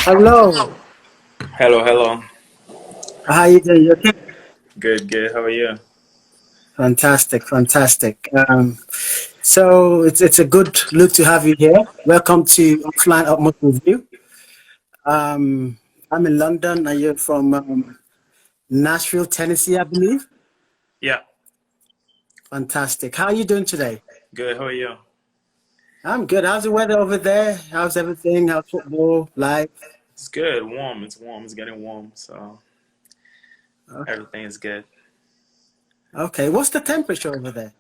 Hello. Hello, hello. How you doing? You okay? Good, good. How are you? Fantastic, fantastic. So it's a good look to have you here. Welcome to Offline Utmostt Review. Um, I'm in London, and you're from Nashville, Tennessee, I believe. Yeah, Fantastic. How are you doing today? good. How are you? I'm good. How's the weather over there? How's everything? How's football? Life? It's good. Warm. It's warm. It's getting warm. So Okay. everything is good. Okay. What's the temperature over there?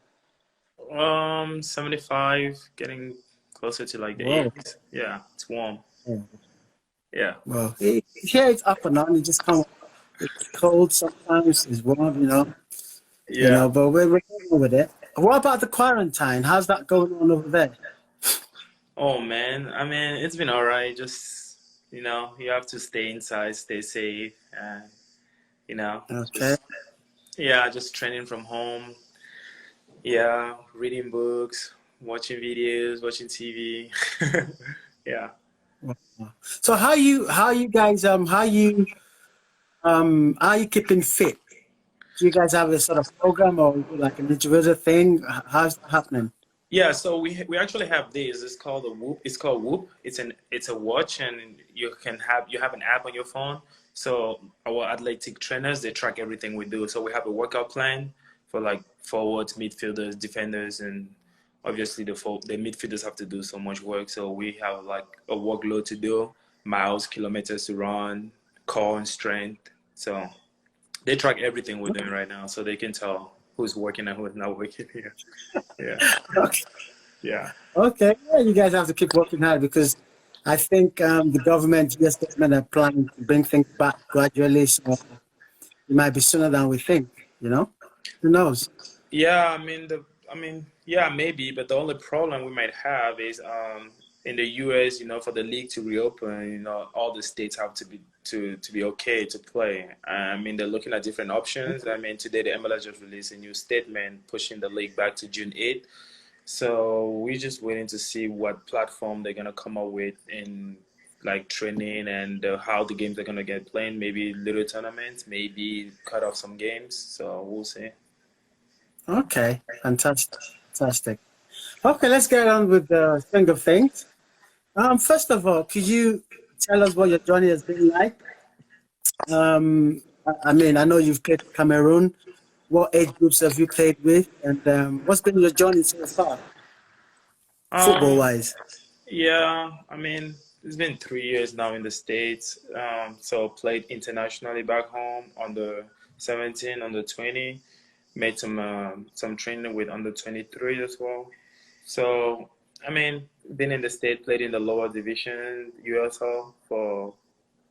75, getting closer to like the Whoa. 80s. Yeah, it's warm. Yeah. Yeah. Well, here it's up and down. It just come. It's cold sometimes. It's warm. Yeah. But we're going with it. What about the quarantine? How's that going on over there? Oh man. I mean, it's been all right. Just, you have to stay inside, stay safe, and Okay. just yeah, just training from home. Yeah, reading books, watching videos, watching TV. Yeah. Wow. So how you guys how you keeping fit? Do you guys have a sort of program or like an individual thing? How's that happening? Yeah, so we actually have this. It's called a Whoop. It's called Whoop. It's a watch, and you have an app on your phone. So our athletic trainers, they track everything we do. So we have a workout plan for like forwards, midfielders, defenders, and obviously the midfielders have to do so much work. So we have like a workload to do, miles, kilometers to run, core and strength. So they track everything we're doing right now, so they can tell who's working and who's not working here. Yeah, Okay. yeah. Okay. Yeah, you guys have to keep working hard because I think the government, US government are planning to bring things back gradually, so it might be sooner than we think, you know? Who knows? Yeah, yeah, maybe, but the only problem we might have is in the US, for the league to reopen, all the states have to be okay to play. I mean, they're looking at different options. I mean, today the MLS just released a new statement pushing the league back to June 8th. So we're just waiting to see what platform they're gonna come up with in like training and how the games are gonna get played. Maybe little tournaments, maybe cut off some games. So we'll see. Okay. Fantastic. Fantastic. Okay, let's get on with the swing of things. First of all, could you tell us what your journey has been like? I mean, I know you've played for Cameroon. What age groups have you played with? And what's been your journey so far, football Um, wise? yeah, I mean, it's been 3 years now in the States. So played internationally back home under 17, under 20. Made some training with under 23 as well. So I mean, been in the state, played in the lower division USL for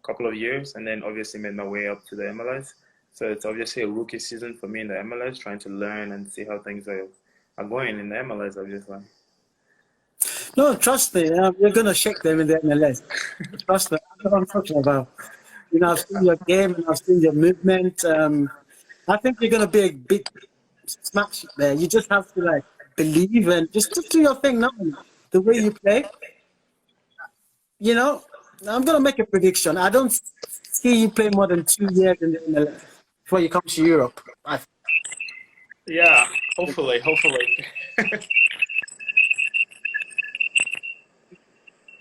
a couple of years, and then obviously made my way up to the MLS. So it's obviously a rookie season for me in the MLS, trying to learn and see how things are going in the MLS, obviously. No, trust me, you're going to shake them in the MLS. Trust me, I know what I'm talking about. I've seen your game and I've seen your movement. I think you're going to be a big smash there. You just have to like believe and just do your thing now. The way Yeah. you play, you know, I'm going to make a prediction. I don't see you play more than 2 years in the MLS before you come to Europe. I Yeah, hopefully, hopefully.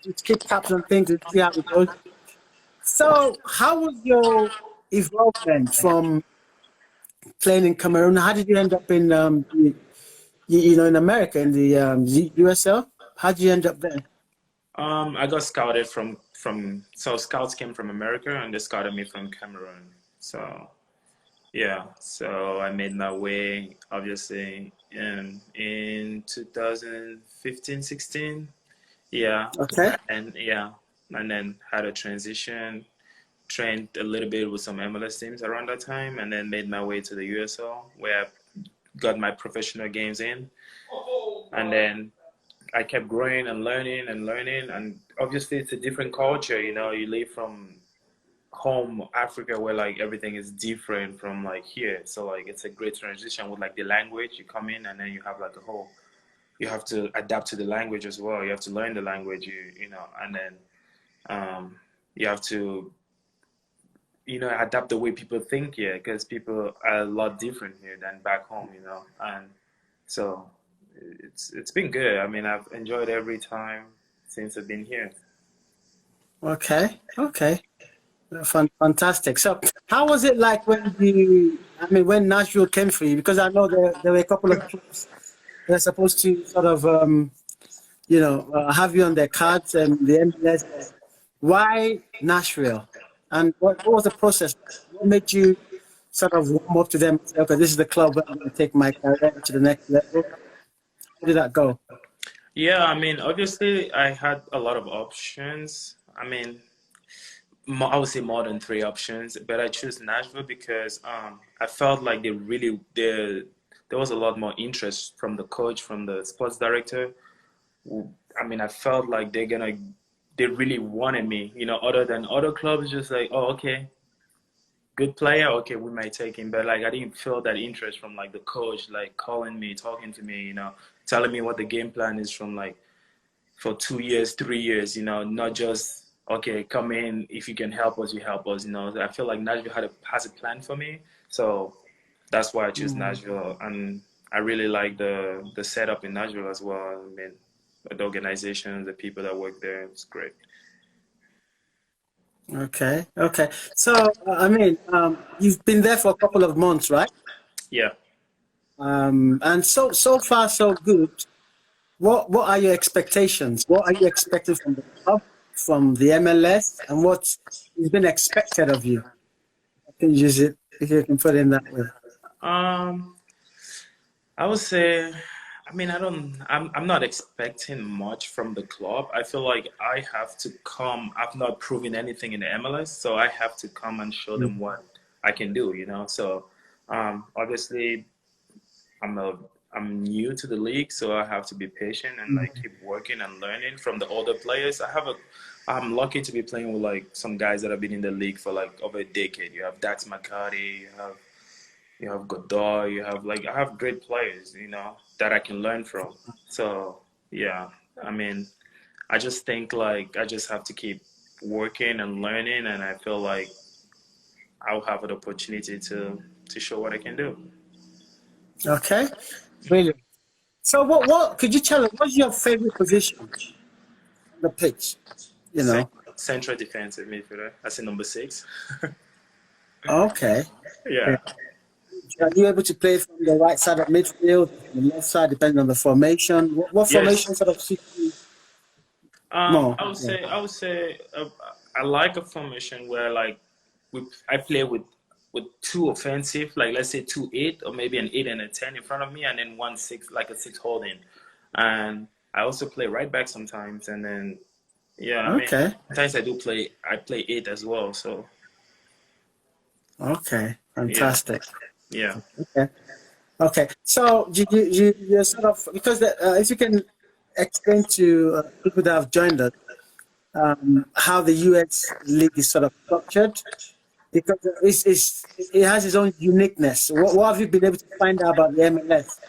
just keep tabs on things and see how it goes. So, how was your evolvement from playing in Cameroon? How did you end up in in America in the USL? How did you end up there? I got scouted so scouts came from America and they scouted me from Cameroon. So yeah, so I made my way obviously in 2015, 16. Yeah, Okay. and yeah, and then had a transition, trained a little bit with some MLS teams around that time, and then made my way to the USL where I got my professional games in, and then I kept growing and learning, and obviously it's a different culture. You leave from home Africa where like everything is different from like here. So like it's a great transition with like the language. You come in and then you have like a whole. You have to adapt to the language as well. You have to learn the language. And then um, you have to, adapt the way people think here, because people are a lot different here than back home, and so it's been good. I mean, I've enjoyed every time since I've been here. Okay, okay. Fantastic. So, how was it like when when Nashville came for you? Because I know there were a couple of clubs that are supposed to sort of, have you on their cards and the MLS. Why Nashville? And what was the process? What made you sort of warm up to them and say, okay, this is the club where I'm going to take my career to the next level? How did that go? Yeah, I mean, obviously, I had a lot of options. I mean, I would say more than three options, but I chose Nashville because I felt like there was a lot more interest from the coach, from the sports director. I mean, I felt like they really wanted me, other than other clubs, just like, oh, okay, good player, okay, we might take him. But like, I didn't feel that interest from like the coach, like calling me, talking to me, telling me what the game plan is from like for 2 years, 3 years, not just, okay, come in, if you can help us, you help us, I feel like Nashville has a plan for me. So that's why I choose Mm, Nashville. And I really like the setup in Nashville as well. I mean, the organization, the people that work there, it's great. okay, okay. So, you've been there for a couple of months, right? Yeah. And so far so good. What are your expectations? What are you expecting from the club, from the MLS, and what has been expected of you? I can use it if you can put it in that way. Um, I would say, I mean, I'm not expecting much from the club. I feel like I have to come. I've not proven anything in the MLS, so I have to come and show Mm, them what I can do. So, obviously, I'm a, I'm new to the league, so I have to be patient and like mm. keep working and learning from the older players. I'm lucky to be playing with like some guys that have been in the league for like over a decade. You have Dax McCarty, you have Godoy, I have great players, that I can learn from. So yeah, I mean, I just think like I just have to keep working and learning, and I feel like I'll have an opportunity to show what I can do. Okay, brilliant. So, what could you tell us? What's your favorite position on the pitch? You Cent- know. Central defensive midfielder. That's in number six. Okay. Yeah. Yeah. Are you able to play from the right side of midfield, from the left side, depending on the formation? What formation Yes. sort of suits you more? Yeah. I would say I like a formation where like I play with two offensive, like let's say 2-8 or maybe an 8 and a 10 in front of me, and then 1-6 like a 6 holding. And I also play right back sometimes, and then yeah, I mean Okay. sometimes I play 8 as well. So Okay. yeah, Fantastic. yeah. Okay. Okay. So you sort of because if you can explain to people that have joined us how the US league is sort of structured because it has its own uniqueness. What have you been able to find out about the MLS?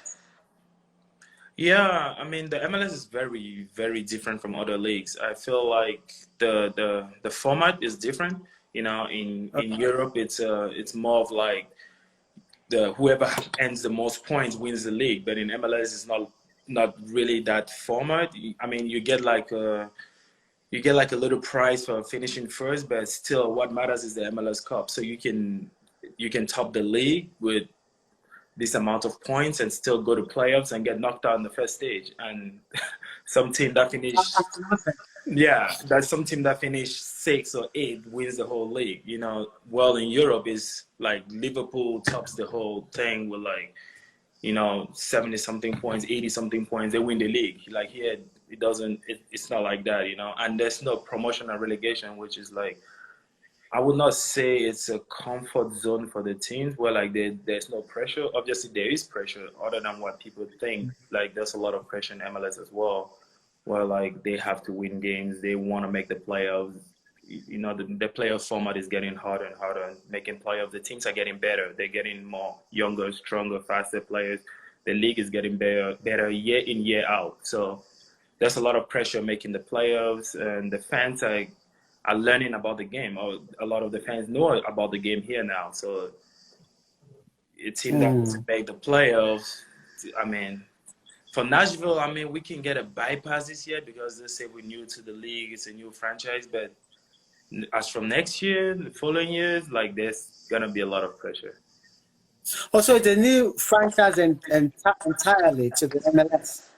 Yeah, I mean the MLS is very, very different from other leagues. I feel like the format is different. In Europe, it's more of like the whoever ends the most points wins the league. But in MLS, it's not really that format. I mean, you get like a little prize for finishing first, but still, what matters is the MLS Cup. So you can top the league with this amount of points and still go to playoffs and get knocked out in the first stage. And some team that finished, yeah, that's some team that finished 6 or 8 wins the whole league. Well, in Europe is like Liverpool tops the whole thing with like 70 something points, 80 something points. They win the league. Like here, it doesn't. It's not like that. And there's no promotion and relegation, which is like I would not say it's a comfort zone for the teams where like there's no pressure. Obviously, there is pressure other than what people think. Like there's a lot of pressure in MLS as well, where like they have to win games. They want to make the playoffs. The playoff format is getting harder and harder. And making playoffs, the teams are getting better. They're getting more younger, stronger, faster players. The league is getting better year in, year out. So there's a lot of pressure making the playoffs, and the fans are are learning about the game, or a lot of the fans know about the game here now. So a team that wants to make the playoffs, I mean, for Nashville, I mean, we can get a bypass this year because they say we're new to the league, it's a new franchise. But as from next year, the following years, like there's gonna be a lot of pressure. Also, the new franchise entirely to the MLS.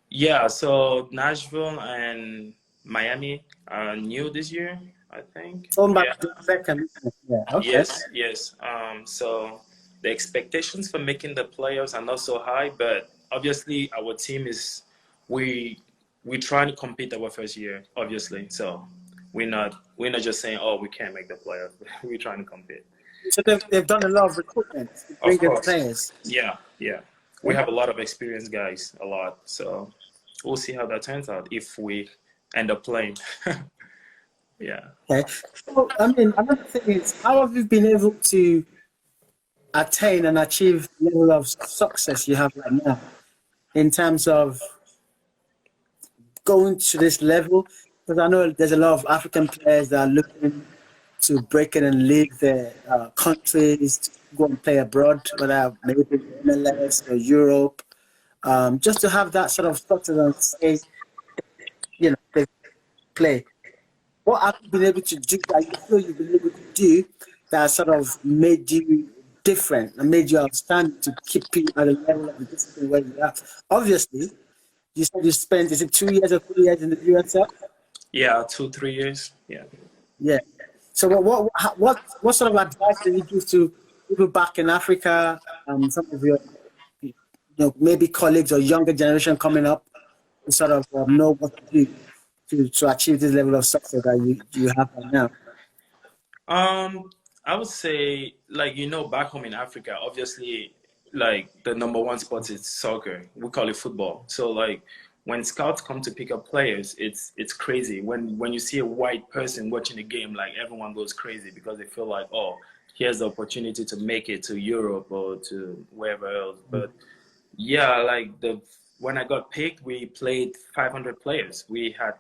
Yeah, so Nashville and Miami are new this year, I think. Going back Yeah. to the second. Yeah, okay. Yes. So the expectations for making the playoffs are not so high, but obviously our team is we we trying to compete our first year, obviously. So we're not just saying, oh, we can't make the playoffs. We're trying to compete. So they've done a lot of recruitment to Of bring in course. players. Yeah. We have a lot of experienced guys, a lot. So we'll see how that turns out if we end up playing. Yeah. Okay. So, I mean, another thing is, how have you been able to attain and achieve the level of success you have right now in terms of going to this level? Because I know there's a lot of African players that are looking to break in and leave their countries to go and play abroad, whether maybe MLS or Europe, just to have that sort of structure and say, they play. What have you been able to do that you feel you've been able to do that sort of made you different and made you outstanding to keep you at a level of the discipline where you are? Obviously, you said you spent, is it 2 years or 3 years in the USL? Yeah, 2, 3 years. Yeah. Yeah. So what sort of advice do you give to people back in Africa, some of your maybe colleagues or younger generation coming up to sort of know what to do to achieve this level of success that you have right now? I would say, like, back home in Africa, obviously, like, the number one sport is soccer. We call it football. So, like, when scouts come to pick up players, it's crazy. When you see a white person watching a game, like, everyone goes crazy because they feel like, oh, here's the opportunity to make it to Europe or to wherever else. But yeah, like when I got picked, we played 500 players. We had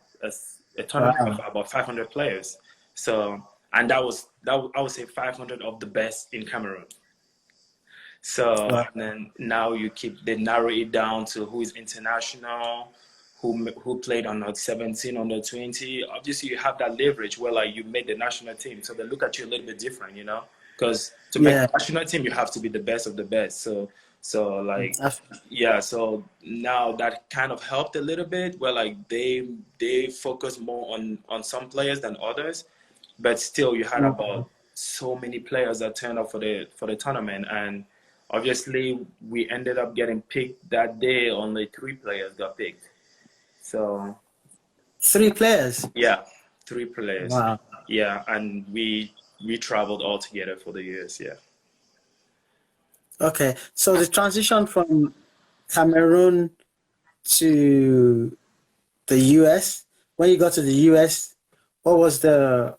a tournament of Wow. about 500 players. So, and I would say 500 of the best in Cameroon. So, Wow. and then now they narrow it down to who is international, who played on the 17, on the 20. Obviously, you have that leverage where, like, you made the national team, so they look at you a little bit different, because to make Yeah. the national team, you have to be the best of the best. So like, That's- yeah. So now that kind of helped a little bit, where, like, they focus more on some players than others, but still, you had about so many players that turned up for the tournament, and obviously, we ended up getting picked that day. Only 3 players got picked. So, 3 players. yeah, 3 players. Wow. Yeah, and we traveled all together for the years. Yeah. Okay. So the transition from Cameroon to the US, when you got to the US, what was the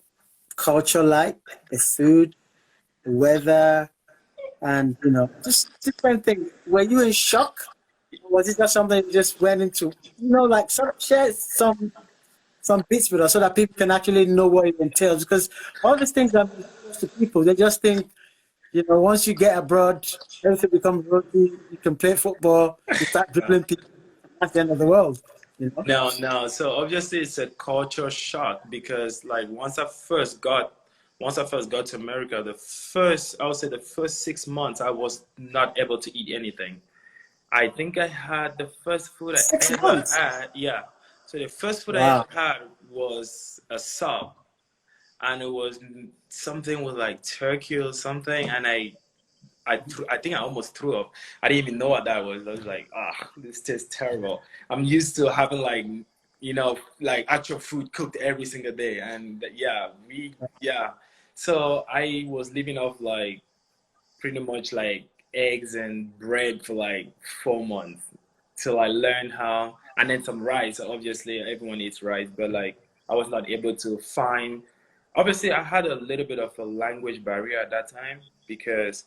culture like? The food, the weather, and just different things. Were you in shock? Or was it just something you just went into? Like share some bits with us so that people can actually know what it entails. Because all these things are close to people. They just think, once you get abroad, everything becomes rosy. You can play football. You start dribbling people. That's the end of the world. No. So obviously, it's a culture shock because, like, once I first got to America, I would say the first 6 months, I was not able to eat anything. I think I had the first food I Six ever months. had. Yeah. So the first food I ever Wow. had was a sub, and it was something with, like, turkey or something, and I think I almost threw up. I didn't even know what that was. I was like, this tastes terrible. I'm used to having, like, like, actual food cooked every single day, and yeah. So I was living off, like, pretty much, like, eggs and bread for, like, 4 months till I learned how, and then some rice. Obviously, everyone eats rice, but, like, I was not able to find. Obviously, I had a little bit of a language barrier at that time because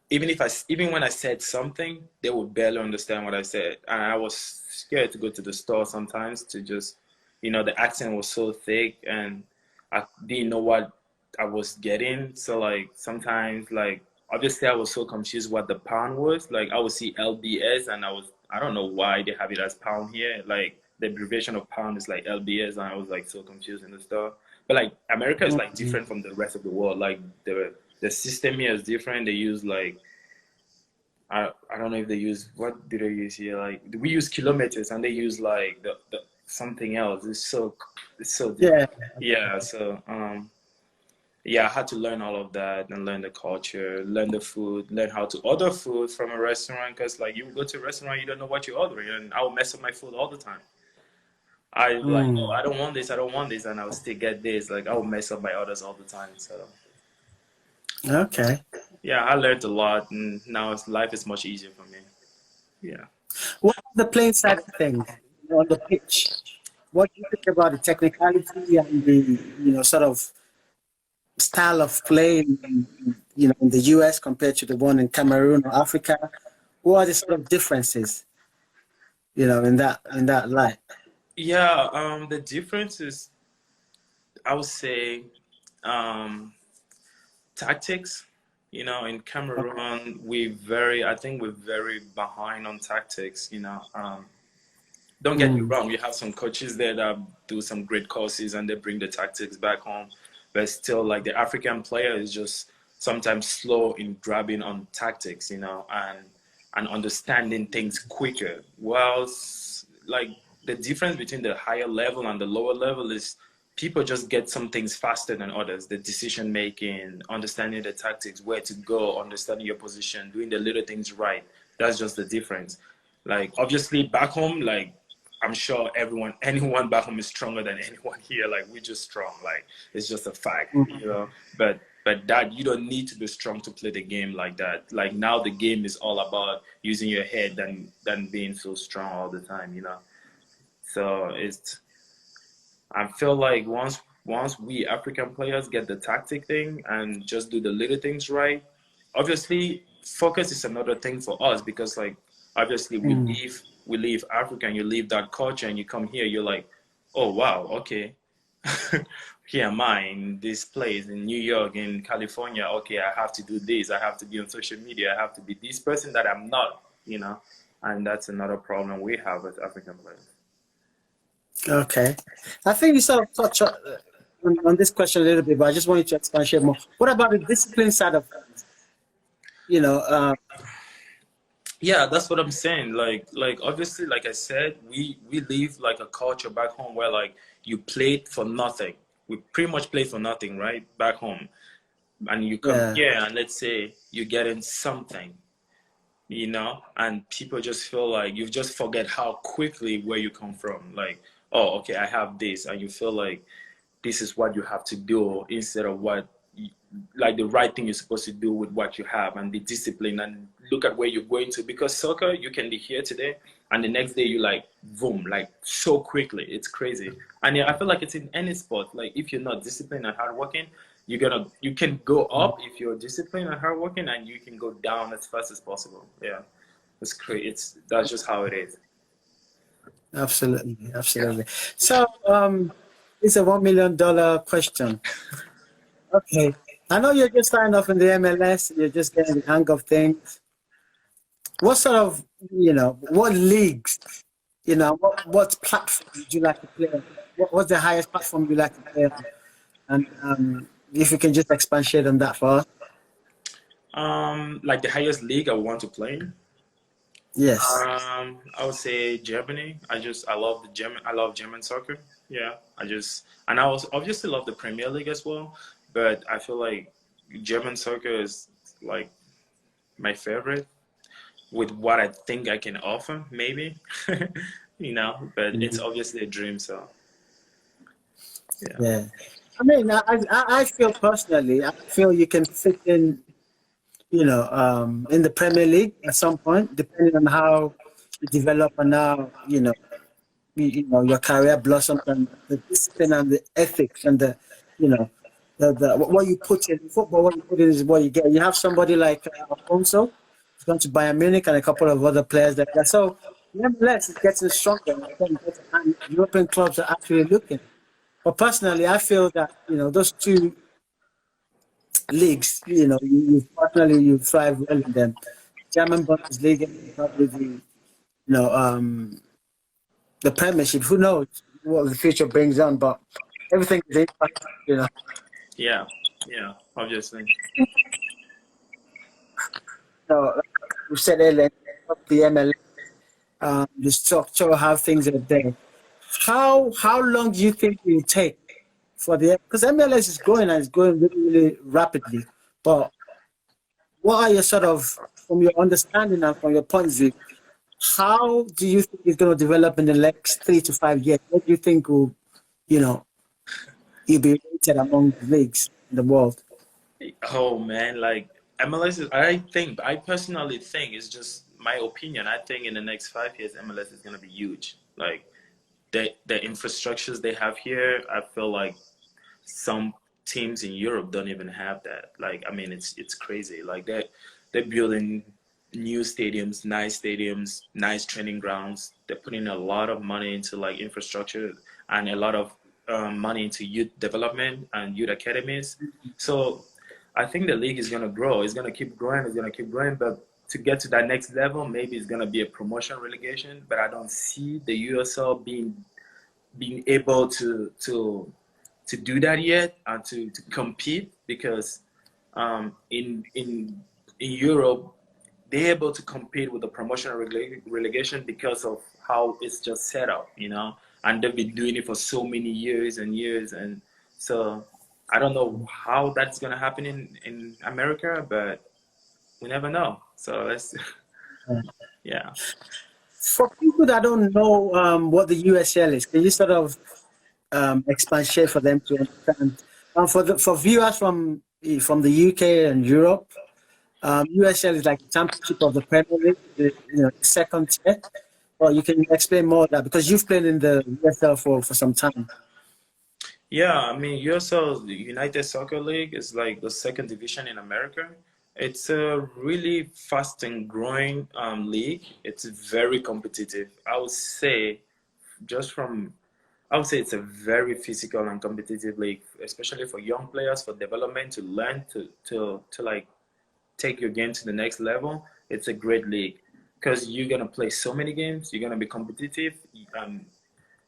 even when I said something, they would barely understand what I said, and I was scared to go to the store sometimes to just, you know, the accent was so thick, and I didn't know what I was getting. So like sometimes like obviously I was so confused what the pound was. Like I would see LBS and I don't know why they have it as pound here. Like the abbreviation of pound is like LBS, and I was like so confused in the store. But like America is like Mhm. different from the rest of the world. Like the system here is different. They use like I don't know if they use, what do they use here? Like we use kilometers and they use like the something else. It's so Yeah. different. Yeah, so yeah, I had to learn all of that and learn the culture, learn the food, learn how to order food from a restaurant. Because like you go to a restaurant, you don't know what you're ordering, and I will mess up my food all the time. I like, oh, Mm. I don't want this, I don't want this, and I will still get this. Like I will mess up my orders all the time. So Okay. yeah, I learned a lot, and now life is much easier for me. Yeah. What about the playing side of things, on the pitch? What do you think about the technicality and the, sort of style of play in the US compared to the one in Cameroon or Africa? What are the sort of differences, in that light? Yeah, the difference is, I would say, um, tactics. You know, in Cameroon, I think we're very behind on tactics. Don't get me Mm. wrong, you have some coaches there that do some great courses and they bring the tactics back home, but still, like the African player is just sometimes slow in grabbing on tactics, and understanding things quicker. Like the difference between the higher level and the lower level is people just get some things faster than others. The decision making, understanding the tactics, where to go, understanding your position, doing the little things right. That's just the difference. Like obviously back home, like I'm sure anyone back home is stronger than anyone here. Like we're just strong. Like it's just a fact. Mm. But that you don't need to be strong to play the game like that. Like now the game is all about using your head than being so strong all the time. So I feel like once we African players get the tactic thing and just do the little things right, obviously focus is another thing for us because like obviously Mm. we leave Africa and you leave that culture and you come here, you're like, oh wow, okay. Here am I in this place in New York, in California. Okay, I have to do this. I have to be on social media. I have to be this person that I'm not. And that's another problem we have as African players. Okay. I think you sort of touched on this question a little bit, but I just wanted to expand more. What about the discipline side of things? You know, uh, Yeah, that's what I'm saying. Like obviously, like I said, we live like a culture back home where like you played for nothing. We pretty much play for nothing, right? Back home. And you come yeah. here and let's say you're getting something, and people just feel like you just forget how quickly where you come from. Like, oh, okay, I have this, and you feel like this is what you have to do instead of like the right thing you're supposed to do with what you have and the discipline and look at where you're going to, because soccer you can be here today and the next day you like boom, like so quickly, it's crazy. And yeah, I feel like it's in any sport. Like if you're not disciplined and hardworking, you can go up if you're disciplined and hardworking, and you can go down as fast as possible. Yeah, it's crazy. That's just how it is. Absolutely, absolutely. So, it's a $1 million question. Okay, I know you're just starting off in the MLS. You're just getting the hang of things. What sort of, what leagues, what platform would you like to play on? What's the highest platform you like to play on? And if you can just expatiate on that for us. Like the highest league I want to play in. Yes. I would say Germany. I love I love German soccer. Yeah, and I also obviously love the Premier League as well. But I feel like German soccer is like my favorite with what I think I can offer, maybe. But it's Mhm. obviously a dream. So yeah. Yeah. I mean, I feel personally, I feel you can fit in the Premier League at some point, depending on how you develop and how, your career blossoms and the discipline and the ethics and you know, what you put in football, what you put in is what you get. You have somebody like Alfonso, who's gone to Bayern Munich, and a couple of other players there. So Nevertheless, it's getting stronger. I think that, and European clubs are actually looking. But personally, I feel that those two leagues, you thrive well in them. German Bundesliga and probably the Premiership. Who knows what the future brings on? But everything is impact. Yeah, yeah, obviously. Like we said earlier, the MLS, the structure, how things are there. How long do you think it will take for the because MLS is growing and it's growing really, really rapidly. But what are your sort of from your understanding and from your point of view, how do you think it's going to develop in the next 3 to 5 years? What do you think will, you know, you'll be rated among the leagues in the world? Oh man, like MLS is, I personally think it's just my opinion. I think in the next 5 years, MLS is gonna be huge. Like the infrastructures they have here, I feel like some teams in Europe don't even have that. Like, I mean, it's crazy. Like they're building new stadiums, nice training grounds. They're putting a lot of money into like infrastructure and a lot of money into youth development and youth academies. So I think the league is gonna grow. It's gonna keep growing. It's gonna keep growing. But to get to that next level, maybe it's gonna be a promotion relegation. But I don't see the USL being able to do that yet and to compete because in Europe they're able to compete with the promotion and relegation because of how it's just set up, and they've been doing it for so many years and years, and so I don't know how that's gonna happen in America, but we never know. So let's yeah. For people that don't know what the USL is, can you sort of expatiate for them to understand? For viewers from the UK and Europe, USL is like the championship of the Premier League, the second tier. Well, you can explain more of that because you've played in the USL for some time. Yeah, I mean, USL, the United Soccer League, is like the second division in America. It's a really fast and growing league. It's very competitive. Just from, I would say it's a very physical and competitive league, especially for young players, for development, to learn to like take your game to the next level. It's a great league because you're gonna play so many games. You're gonna be competitive. Um,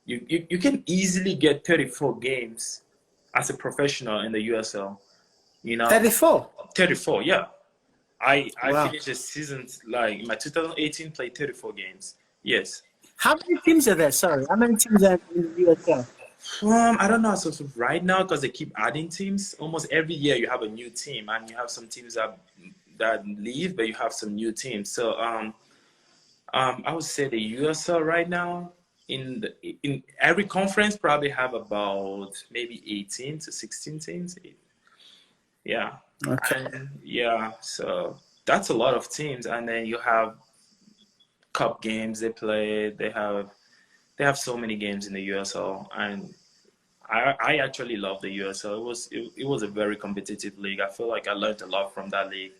you can easily get 34 games as a professional in the USL. You know, 34. 34. Yeah, I Wow. finished the season like in my 2018 played 34 games. Yes. How many teams are there? Sorry, how many teams are in the USL? I don't know. So right now, because they keep adding teams, almost every year you have a new team, and you have some teams that leave, but you have some new teams. So I would say the USL right now in every conference probably have about maybe 18 to 16 teams. Yeah, Okay. and yeah, so that's a lot of teams, and then you have cup games they play. They have so many games in the USL, and I actually love the USL. It was a very competitive league. I feel like I learned a lot from that league.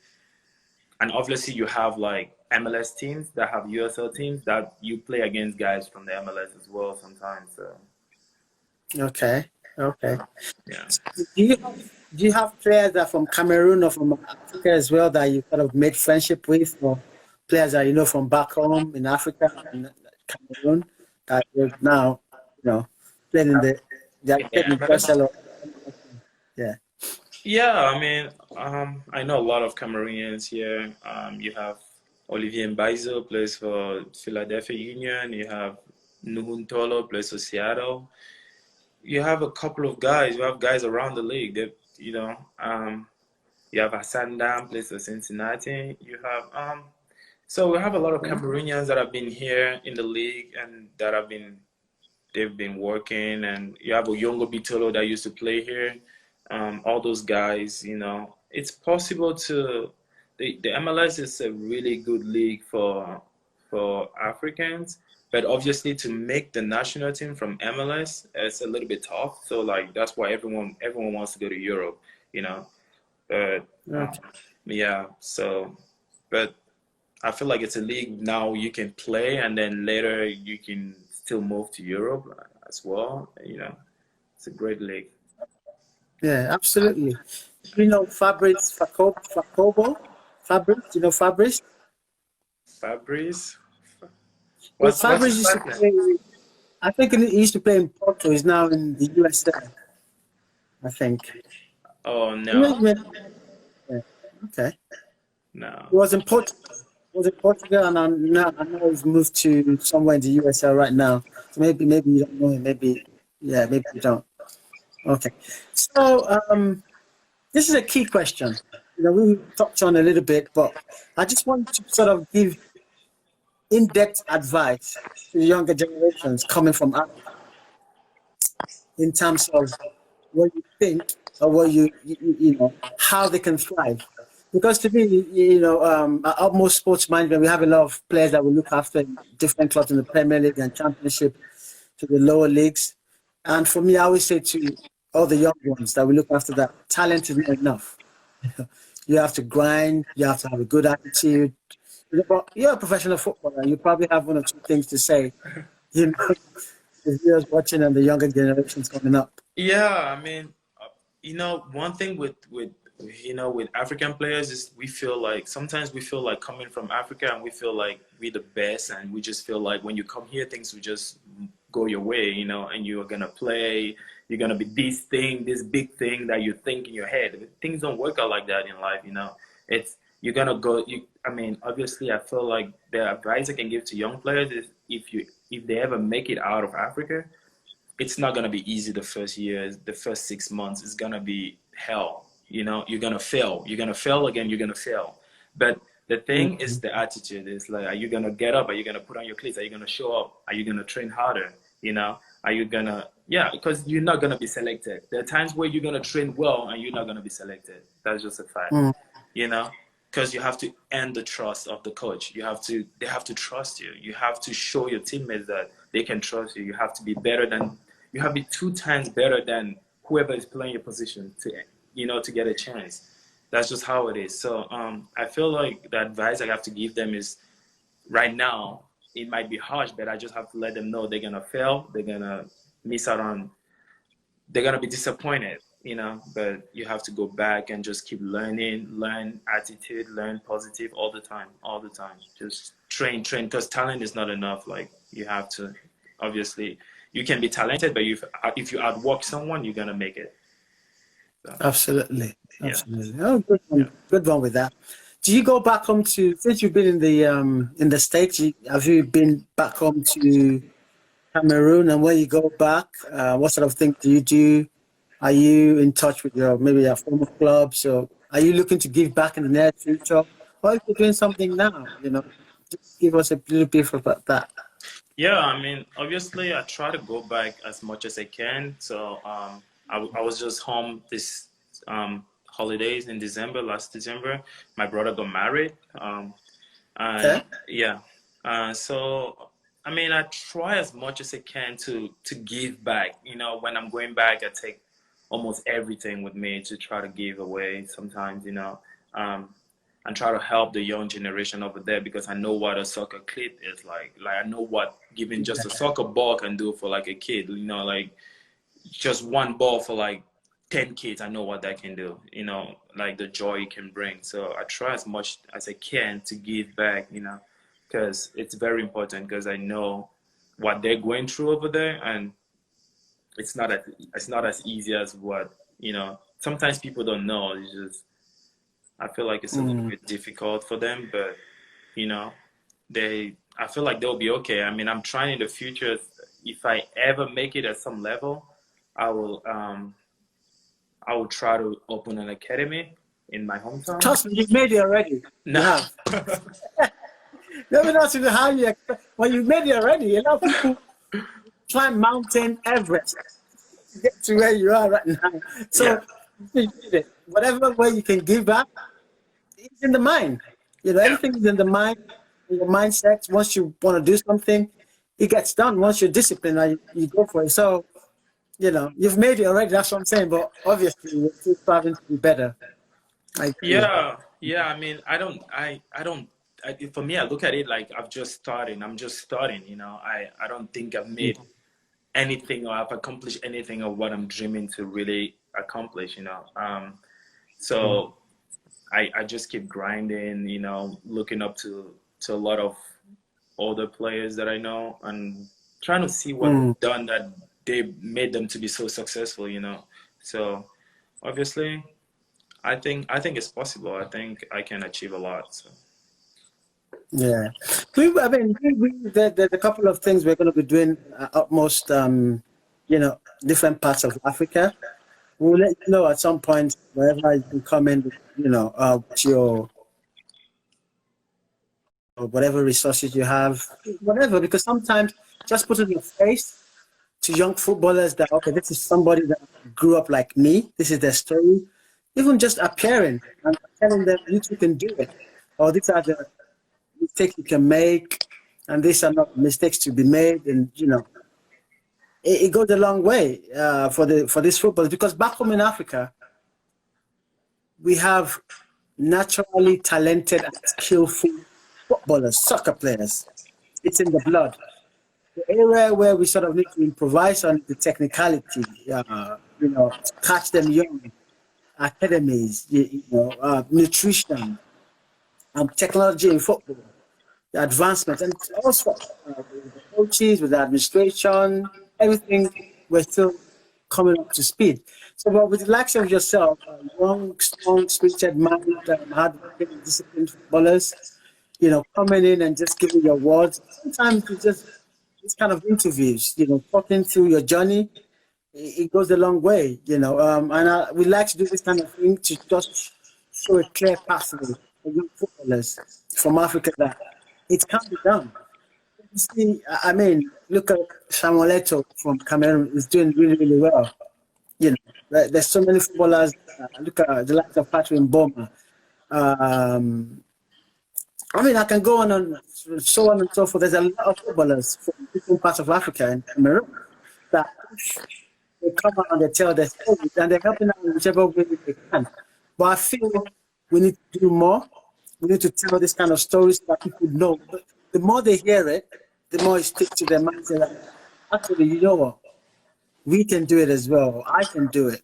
And obviously you have like MLS teams that have USL teams that you play against guys from the MLS as well sometimes. So Okay. Okay. yeah. Do you have players that are from Cameroon or from Africa as well that you kind of made friendship with, or players that you know from back home in Africa and Cameroon that you're now, playing in they are playing in Yeah. USL? Yeah. Yeah, I mean, I know a lot of Cameroonians here. You have Olivier Mbaizo plays for Philadelphia Union. You have Nuhun Tolo plays for Seattle. You have a couple of guys. You have guys around the league. You have Hassan Dam plays for Cincinnati. So we have a lot of Cameroonians that have been here in the league and they've been working. And you have Oyongo Bitolo that used to play here. All those guys, it's possible the MLS is a really good league for Africans, but obviously to make the national team from MLS, it's a little bit tough. So like that's why everyone wants to go to Europe. But Okay. yeah. So, but I feel like it's a league now you can play, and then later you can still move to Europe as well. You know, it's a great league. Yeah, absolutely. You know Fabrice Facobo? Fabrice, you know Fabrice? Fabrice, Yeah, what's Fabrice his used to last name? play, I think he used to play in Porto. He's now in the USA, I think. Oh Yeah, no, yeah, okay. no. He was in Portugal. He was in Portugal, and I know he's moved to somewhere in the USA right now. So maybe you don't know him. Maybe, yeah, maybe you don't. Okay. So this is a key question. You know, we touched on a little bit, but I just want to sort of give in-depth advice to the younger generations coming from Africa in terms of what you think or what you know how they can thrive. Because to me, you know, at Utmost Sports Management, we have a lot of players that we look after in different clubs in the Premier League and Championship to the lower leagues. And for me, I always say to all the young ones that we look after that talent is not enough. You have to grind, you have to have a good attitude. But you're a professional footballer, you probably have one or two things to say, you know, the viewers watching and the younger generations coming up. Yeah, I mean, you know, one thing with you know with African players is we feel like sometimes we feel like coming from Africa and we feel like we're the best, and we just feel like when you come here things will just go your way, you know, and you're gonna play, you're gonna be this thing, this big thing that you think in your head. Things don't work out like that in life, you know. It's you're gonna go. I mean, obviously, I feel like the advice I can give to young players is if they ever make it out of Africa, it's not gonna be easy the first years, the first 6 months. It's gonna be hell. You know, you're gonna fail. You're gonna fail again. You're gonna fail. But the thing is Mhm. the attitude. It's like, are you gonna get up? Are you gonna put on your cleats? Are you gonna show up? Are you gonna train harder? You know, are you gonna? Yeah, because you're not gonna be selected. There are times where you're gonna train well and you're not gonna be selected. That's just a fact. Mm. You know, because you have to earn the trust of the coach. They have to trust you. You have to show your teammates that they can trust you. You have to be better than, you have to be 2 times better than whoever is playing your position to, you know, to get a chance. That's just how it is. So I feel like the advice I have to give them is right now it might be harsh, but I just have to let them know they're gonna fail. They're gonna miss out on, they're gonna be disappointed, you know, but you have to go back and just keep learning, learn attitude, learn positive all the time. Just train, because talent is not enough. Like you have to, obviously, you can be talented, but if you outwork someone, you're gonna make it. So Absolutely. yeah, Absolutely. Oh, good yeah. one. Good one with that. Do you go back home to, since you've been in the States, have you been back home to Cameroon, and when you go back, what sort of things do you do? Are you in touch with your maybe your former clubs, or are you looking to give back in the near future? Or if you're doing something now, you know, just give us a little bit about that. Yeah, I mean, obviously, I try to go back as much as I can. So I was just home this holidays in December, last December. My brother got married. And Okay. yeah, so I mean, I try as much as I can to give back. You know, when I'm going back, I take almost everything with me to try to give away. Sometimes, you know, um, and try to help the young generation over there because I know what a soccer kid is like. Like I know what giving just a soccer ball can do for like a kid. You know, like just one ball for like 10 kids, I know what that can do, you know, like the joy it can bring. So I try as much as I can to give back, you know, because it's very important because I know what they're going through over there, and it's not as easy as what, you know, sometimes people don't know. It's just I feel like it's a little Mm. bit difficult for them, but you know, I feel like they'll be okay. I mean, I'm trying in the future, if I ever make it at some level, I will I will try to open an academy in my hometown. Trust me, you've made it already. You No. have. Let me not see how you expect. Well, you've made it already. A lot of people climb Mountain Everest to get to where you are right now. Yeah. So you did it. Whatever way you can give back, it's in the mind. You know, Yeah. everything is in the mind, in your mindset. Once you want to do something, it gets done. Once you're disciplined, you go for it. So, you know, you've made it already. That's what I'm saying. But obviously, you're still striving to be better. I agree. Yeah, yeah. I mean, I don't. for me, I look at it like I'm just starting. I'm just starting. You know, I don't think I've made anything or I've accomplished anything of what I'm dreaming to really accomplish. You know, so I just keep grinding. You know, looking up to a lot of older players that I know and trying to see what they've done that they made them to be so successful. You know, so obviously, I think it's possible. I think I can achieve a lot. So. Yeah. I mean, there's a couple of things we're going to be doing utmost, different parts of Africa. We'll let you know at some point wherever you can come in, with your or whatever resources you have, whatever, because sometimes just putting your face to young footballers that, okay, this is somebody that grew up like me, this is their story, even just appearing and telling them, you too can do it, or these are the mistakes you can make, and these are not mistakes to be made, and it goes a long way for this football, because back home in Africa, we have naturally talented and skillful footballers, soccer players. It's in the blood. The area where we sort of need to improvise on the technicality, catch them young, academies, nutrition, technology in football, the advancement, and also with the coaches, with the administration, everything, we're still coming up to speed. So, but with the likes of yourself, young, strong, spirited, minded, hard-working, disciplined footballers, coming in and just giving your words. Sometimes you just these kind of interviews, talking through your journey, it goes a long way, and we like to do this kind of thing to just show a clear pathway for young footballers from Africa that it can be done. You see, I mean, look at Samuel Eto'o from Cameroon, is doing really, really well. There's so many footballers. Look at the likes of Patrick Mboma. I mean, I can go on and so on and so forth. There's a lot of footballers from different parts of Africa and Cameroon that they come out and they tell their stories and they're helping out in whichever way they can. But I feel we need to do more. We need to tell this kind of stories so that people know. But the more they hear it, the more it sticks to their minds. Like, actually, you know what? We can do it as well. I can do it.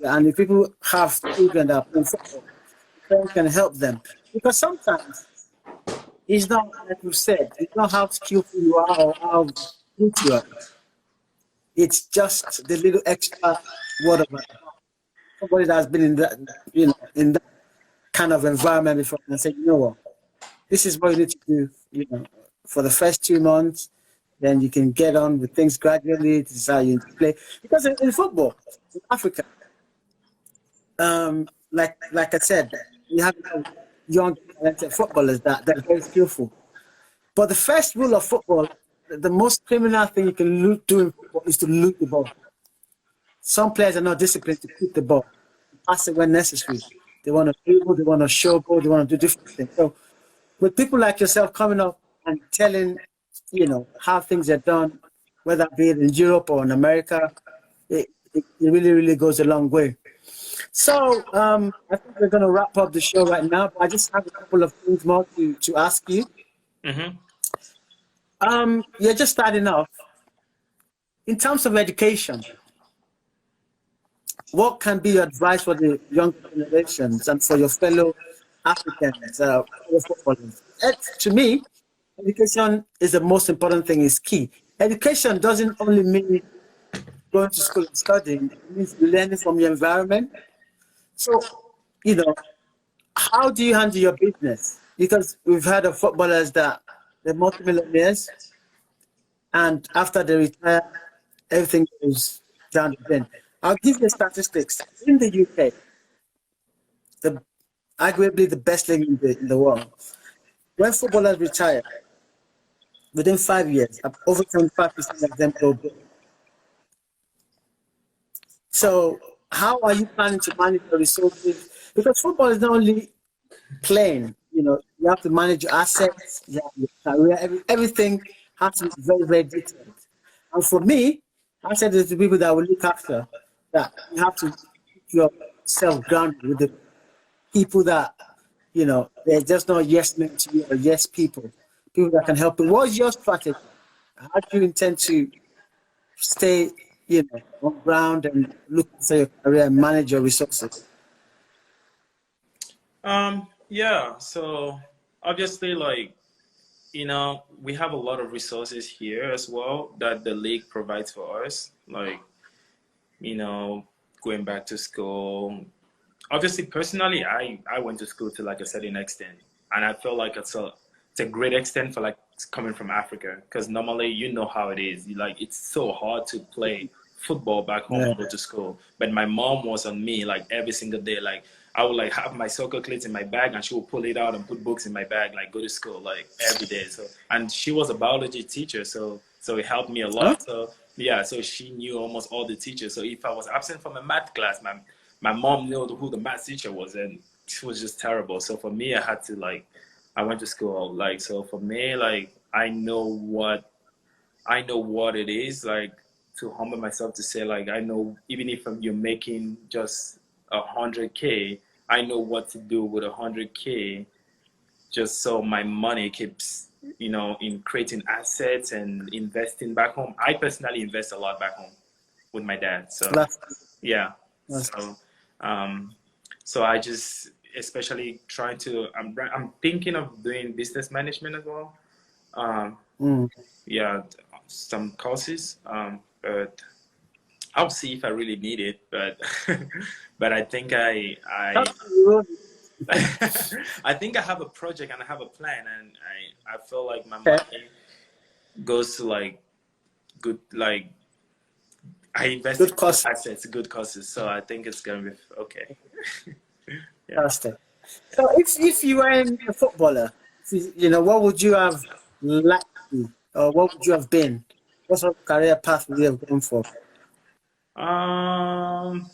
And if people have children that are playing football, parents can help them. Because sometimes it's not, like you said, it's not how skillful you are or how good you are. It's just the little extra word of mouth. Somebody that's been in that, in that kind of environment before and say, you know what, this is what you need to do, for the first 2 months. Then you can get on with things gradually. This is how you play. Because in football, in Africa, like I said, you have young talented footballers that are very skillful. But the first rule of football, the most criminal thing you can do in football is to lose the ball. Some players are not disciplined to keep the ball, pass it when necessary. They want to dribble, they want to show goal, they want to do different things. So with people like yourself coming up and telling, how things are done, whether it be in Europe or in America, it really, really goes a long way. So I think we're going to wrap up the show right now, but I just have a couple of things more to ask you. You're just starting off. In terms of education, what can be your advice for the young generations and for your fellow Africans, fellow footballers? To me, education is the most important thing, is key. Education doesn't only mean going to school and studying, it means learning from your environment. So, how do you handle your business? Because we've heard of footballers that they're multimillionaires, and after they retire, everything goes down the drain. I'll give you statistics. In the UK, arguably the best league in the world, when footballers retire, within 5 years, over 25% of them go broke. So how are you planning to manage your resources? Because football is not only playing, you have to manage your assets, you have your career, everything has to be very, very detailed. And for me, I said to the people that will look after, that you have to keep yourself grounded with the people that they're just not yes men to you or yes people, people that can help you. What's your strategy? How do you intend to stay, on ground and look for your career and manage your resources? Yeah, so obviously, like, we have a lot of resources here as well that the league provides for us, like, going back to school. Obviously, personally, I went to school to like a certain extent, and I feel like it's a great extent for like coming from Africa, because normally how it is. Like, it's so hard to play football back home Yeah. and go to school. But my mom was on me like every single day. Like, I would like have my soccer cleats in my bag, and she would pull it out and put books in my bag, like go to school like every day. So, and she was a biology teacher, so it helped me a Huh? lot. So yeah, so she knew almost all the teachers. So if I was absent from a math class, my mom knew who the math teacher was, and she was just terrible. So for me, I went to school. Like, so for me, like, I know what it is like to humble myself to say, like, I know even if you're making just 100K, I know what to do with 100K, just so my money keeps, in creating assets and investing back home. I personally invest a lot back home with my dad. So That's, yeah. that's, Um, so I just, especially trying to, I'm thinking of doing business management as well. mm. Yeah, some courses. But I'll see if I really need it. But but I think I think I have a project and I have a plan, and I feel like my Okay. money goes to like good, like, I invest in Good good course. assets, good courses. So I think it's gonna be okay. Yeah. Fantastic. So if you were a footballer, what would you have liked to be, or what would you have been? What sort of career path would you have gone for? Um,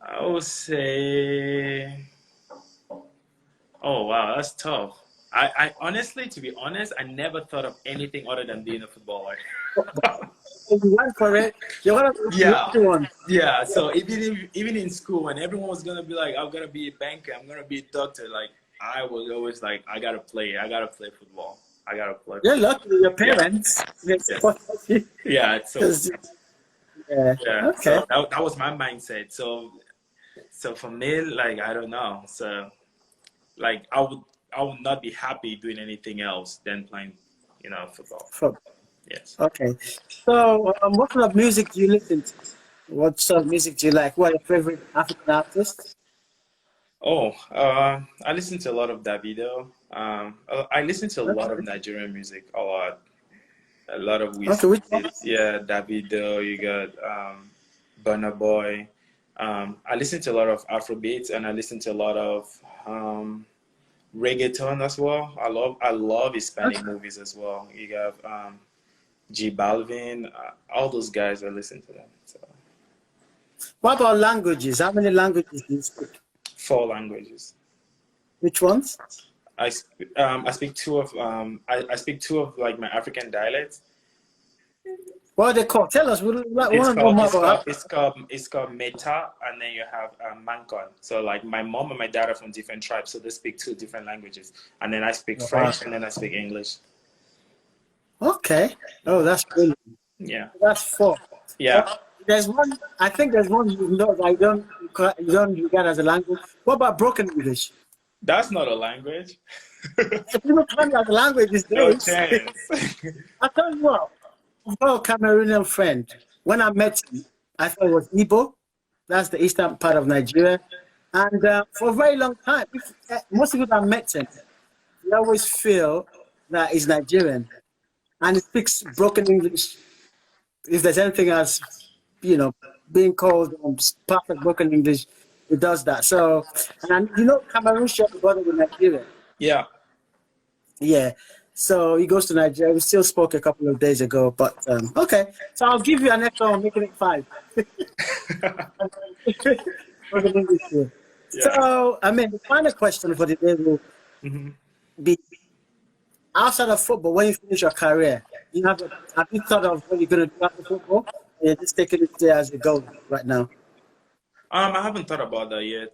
I would say, oh wow, that's tough. I honestly, to be honest, I never thought of anything other than being a footballer. If you went for it, you're one of the Yeah, lucky ones. yeah. So even in school, when everyone was gonna be like, "I'm gonna be a banker, I'm gonna be a doctor," like, I was always like, I gotta play football. I gotta play You're football. lucky with your Yeah, parents. They yeah, support you. yeah. So 'Cause, yeah. yeah, Okay. so that was my mindset. So for me, like, I don't know. So like, I would not be happy doing anything else than playing, football. Yes. Okay. So, what kind of music do you listen to? What sort of music do you like? What are your favorite African artists? Oh, I listen to a lot of Davido. I listen to a lot of Okay. Nigerian music, a lot of Okay. Which one? Wizkid. Yeah, Davido. You got Burna Boy. I listen to a lot of Afrobeats, and I listen to a lot of reggaeton as well. I love Hispanic Okay. movies as well. You got G Balvin. All those guys. I listen to them. So What about languages? How many languages do you speak? 4 languages. Which ones? I speak two of I speak two of like my African dialects. What are they called? Tell us. We want It's to know called more it's about called it's called it's called Meta, and then you have Mancon. So like my mom and my dad are from different tribes, so they speak two different languages. And then I speak Africa. French, and then I speak English. Okay. Oh, that's brilliant. Yeah, That's four. yeah. Uh, there's one. I think there's one that you don't regard as a language. What about broken English? That's not a language. If people claim as a language these No days, chance. I tell you what. I've got a Cameroonian friend. When I met him, I thought it was Igbo. That's the eastern part of Nigeria. And for a very long time, most people that met him, they always feel that he's Nigerian. And he speaks broken English. If there's anything as, you know, being called perfect broken English, he does that. So, and Cameroon shares the border with Nigeria. Yeah. Yeah. So he goes to Nigeria. We still spoke a couple of days ago, but okay. So I'll give you an extra one, making it 5. Broken English here. Yeah. So, I mean, the final question for the day will Hmm. be outside of football, when you finish your career, have you thought of what you're going to do after football? Yeah, just taking it there as a goal right now. I haven't thought about that yet.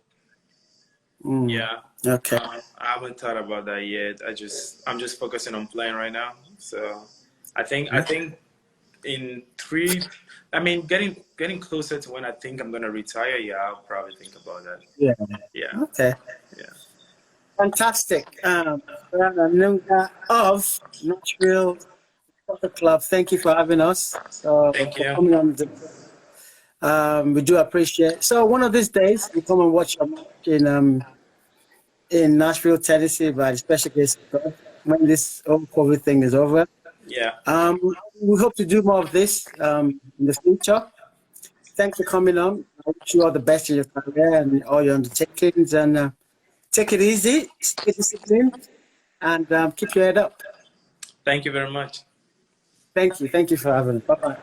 Mm. Yeah. Okay. I haven't thought about that yet. I'm just focusing on playing right now. So I think in three, I mean, getting closer to when I think I'm gonna retire. Yeah, I'll probably think about that. Yeah. Yeah, Okay. yeah. Fantastic. Anunga of Nashville Soccer Club. Thank you for having us. Thank For you. coming on. We do appreciate. So one of these days, we come and watch a match in Nashville, Tennessee, by the special guest when this whole COVID thing is over. Yeah. Um, we hope to do more of this in the future. Thanks for coming on. I wish you all the best in your career and all your undertakings. And take it easy, stay disciplined, and keep your head up. Thank you very much. Thank you. Thank you for having us. Bye bye.